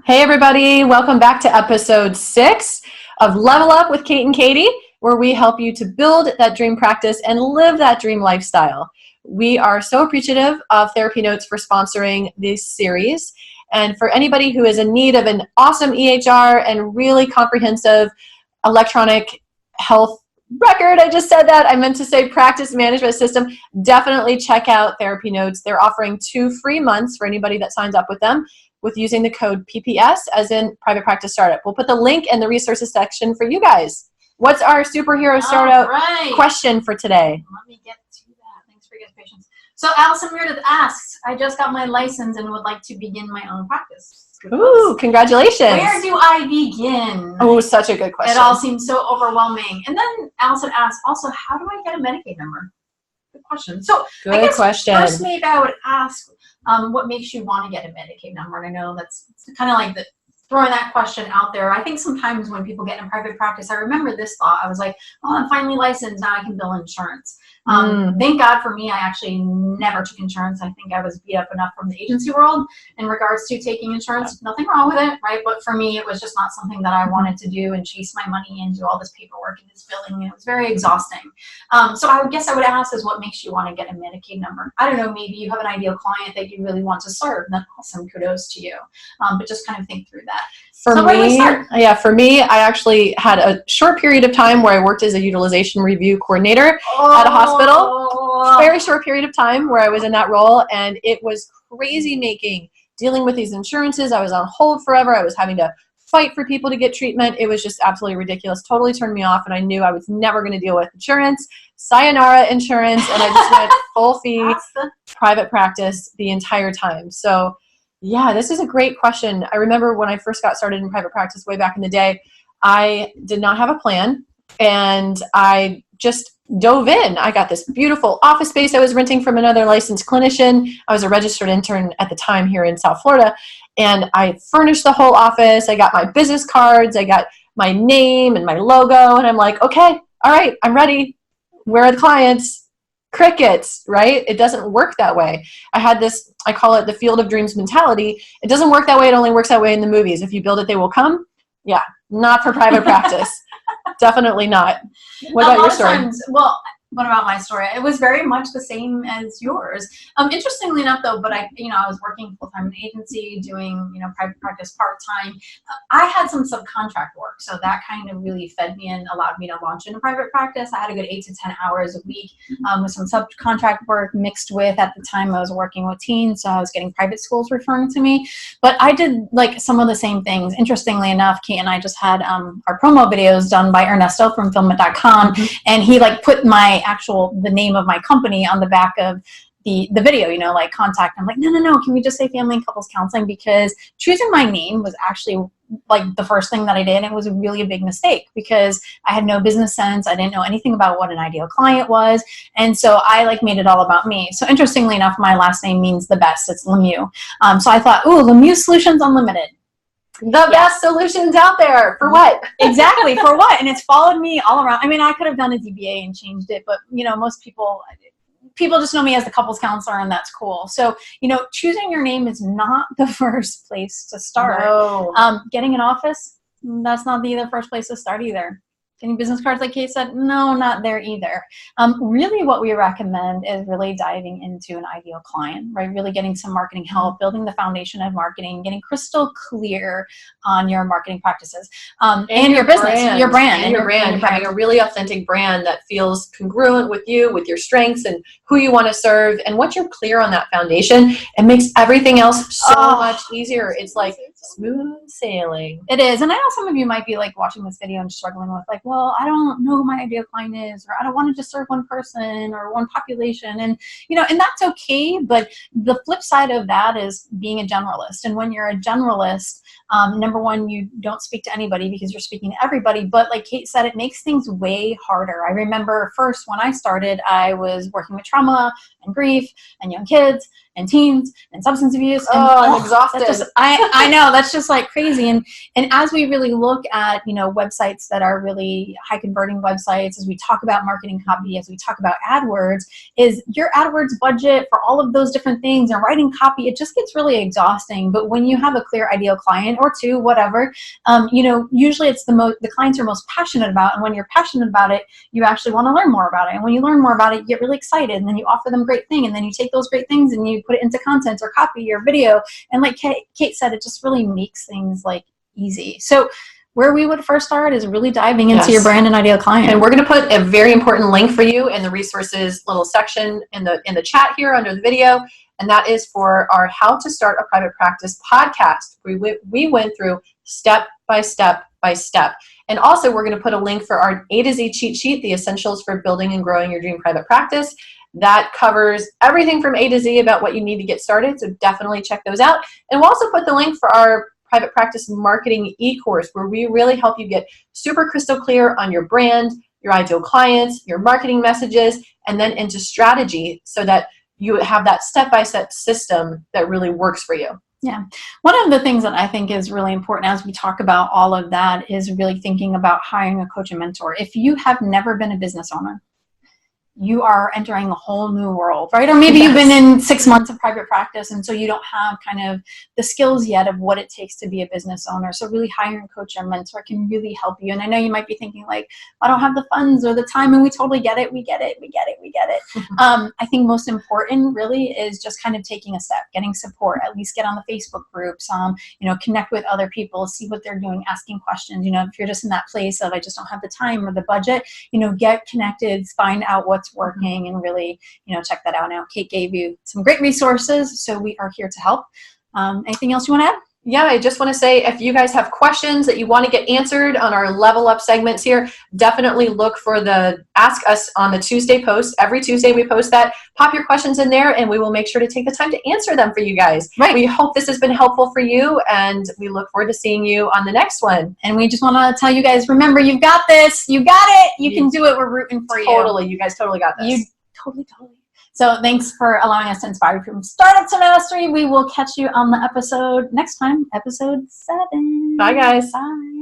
Hey everybody, welcome back to episode 6 of Level Up with Kate and Katie, where we help you to build that dream practice and live that dream lifestyle. We are so appreciative of TherapyNotes for sponsoring this series. And for anybody who is in need of an awesome EHR and really comprehensive electronic health record, I just said that, I meant to say practice management system, definitely check out TherapyNotes. They're offering 2 free months for anybody that signs up with them with using the code PPS, as in Private Practice Startup. We'll put the link in the resources section for you guys. What's our superhero startup question for today? Let me get to that. Thanks for your patience. So Allison Meredith asks, I just got my license and would like to begin my own practice. Ooh, congratulations. Where do I begin? Oh, such a good question. It all seems so overwhelming. And then Allison asks, also, how do I get a Medicaid number? Good question. So good I guess question. First, maybe I would ask, what makes you want to get a Medicaid number? And I know that's kind of like throwing that question out there. I think sometimes when people get in private practice, I remember this thought. I was like, oh, I'm finally licensed. Now I can bill insurance. Thank God for me, I actually never took insurance. I think I was beat up enough from the agency world in regards to taking insurance. Nothing wrong with it, right? But for me, it was just not something that I wanted to do and chase my money and do all this paperwork and this billing. It was very exhausting. So I would guess I would ask is what makes you want to get a Medicaid number? I don't know, maybe you have an ideal client that you really want to serve. Then awesome, kudos to you. But just kind of think through that. For me, I actually had a short period of time where I worked as a utilization review coordinator at a hospital. Very short period of time where I was in that role, and it was crazy dealing with these insurances. I was on hold forever. I was having to fight for people to get treatment. It was just absolutely ridiculous. Totally turned me off, and I knew I was never going to deal with insurance. Sayonara insurance, and I just went full fee private practice the entire time. So yeah, this is a great question. I remember when I first got started in private practice way back in the day, I did not have a plan, and I just dove in. I got this beautiful office space I was renting from another licensed clinician. I was a registered intern at the time here in South Florida, and I furnished the whole office. I got my business cards. I got my name and my logo, and I'm like, okay, all right, I'm ready. Where are the clients? Crickets, right? It doesn't work that way. I had this, I call it the field of dreams mentality. It doesn't work that way. It only works that way in the movies. If you build it, they will come. Yeah, not for private practice. Definitely not. What about your story? What about my story? It was very much the same as yours. Interestingly enough, though, but I was working full-time in an agency, doing, private practice part-time. I had some subcontract work, so that kind of really fed me and allowed me to launch into private practice. I had a good 8 to 10 hours a week with some subcontract work mixed with, at the time, I was working with teens, so I was getting private schools referring to me. But I did, some of the same things. Interestingly enough, Kate and I just had our promo videos done by Ernesto from filmit.com, and he, put the name of my company on the back of the video, contact. I'm like, no, can we just say family and couples counseling? Because choosing my name was actually the first thing that I did. It was really a big mistake because I had no business sense. I didn't know anything about what an ideal client was. And so I made it all about me. So interestingly enough, my last name means the best. It's Lemieux. So I thought, ooh, Lemieux Solutions Unlimited. The best solutions out there. For what? Exactly. For what? And it's followed me all around. I mean, I could have done a DBA and changed it, but, most people just know me as the couples counselor, and that's cool. So, choosing your name is not the first place to start. No. Getting an office, that's not the first place to start either. Getting business cards, like Kate said, no, not there either. Really what we recommend is really diving into an ideal client, right? Really getting some marketing help, building the foundation of marketing, getting crystal clear on your marketing practices and your business, your brand. Having a really authentic brand that feels congruent with you, with your strengths and who you want to serve. And once you're clear on that foundation, it makes everything else so much easier. It's like smooth sailing. It is. And I know some of you might be watching this video and struggling with well, I don't know who my ideal client is, or I don't want to just serve one person or one population. And, and that's okay. But the flip side of that is being a generalist. And when you're a generalist, number one, you don't speak to anybody because you're speaking to everybody. But like Kate said, it makes things way harder. I remember first when I started, I was working with trauma and grief and young kids. and teens and substance abuse. And, I'm exhausted. I know, that's just like crazy. And as we really look at, websites that are really high converting websites, as we talk about marketing copy, as we talk about AdWords, is your AdWords budget for all of those different things and writing copy, it just gets really exhausting. But when you have a clear ideal client or two, whatever, usually it's the clients you're most passionate about. And when you're passionate about it, you actually want to learn more about it. And when you learn more about it, you get really excited, and then you offer them great thing, and then you take those great things and you put it into content or copy or video. And like Kate said, it just really makes things like easy. So where we would first start is really diving into your brand and ideal client. And we're going to put a very important link for you in the resources little section in the chat here under the video. And that is for our How to Start a Private Practice podcast. We went through step by step by step. And also we're going to put a link for our A to Z cheat sheet, the essentials for building and growing your dream private practice. That covers everything from A to Z about what you need to get started. So definitely check those out. And we'll also put the link for our private practice marketing e-course, where we really help you get super crystal clear on your brand, your ideal clients, your marketing messages, and then into strategy so that you have that step-by-step system that really works for you. Yeah. One of the things that I think is really important as we talk about all of that is really thinking about hiring a coach and mentor. If you have never been a business owner, you are entering a whole new world, right? Or maybe you've been in 6 months of private practice, and so you don't have kind of the skills yet of what it takes to be a business owner. So really hiring a coach or mentor can really help you. And I know you might be thinking like, I don't have the funds or the time, and we totally get it. We get it. I think most important really is just kind of taking a step, getting support, at least get on the Facebook groups, connect with other people, see what they're doing, asking questions. If you're just in that place of, I just don't have the time or the budget, get connected, find out what's working, and really, check that out. Now, Kate gave you some great resources, so we are here to help. Anything else you want to add? Yeah, I just want to say, if you guys have questions that you want to get answered on our level up segments here, definitely look for the Ask Us on the Tuesday post. Every Tuesday we post that. Pop your questions in there, and we will make sure to take the time to answer them for you guys. Right. We hope this has been helpful for you, and we look forward to seeing you on the next one. And we just want to tell you guys, remember, you've got this. You got it. You can do it. We're rooting for you. Totally. You guys totally got this. You totally. So thanks for allowing us to inspire you from startup to mastery. We will catch you on the episode next time, episode 7. Bye, guys. Bye.